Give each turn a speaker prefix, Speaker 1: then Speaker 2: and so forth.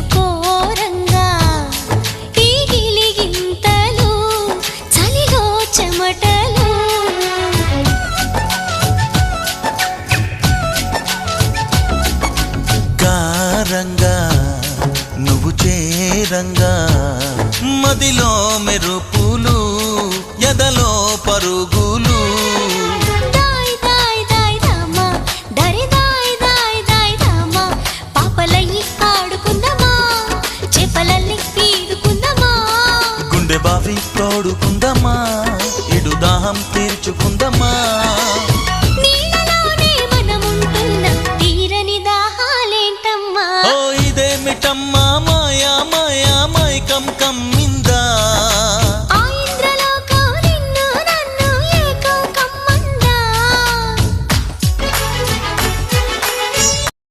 Speaker 1: మేలుకోరంగా ఈ గిలిగింతలు చలిలో చెమటలు
Speaker 2: కారంగా నువ్వు చేరంగా మదిలో మెరుపులు ఎదలో పరుగులు
Speaker 1: దాయ్ దాయ్ దాయ్ రామా దరి దాయ్ దాయ్ దాయ్ రామా పాపలయ్యి ఆడుకుందామా చేపలల్లి ఈదుకుందామా
Speaker 2: గుండె బావి తోడుకుందామా ఇడు దాహం తీర్చుకుందామా
Speaker 1: నీళ్ళలోనే మనముంటున్న తీరని దాహాలేంటమ్మా
Speaker 2: ఓ ఇదేమిటమ్మా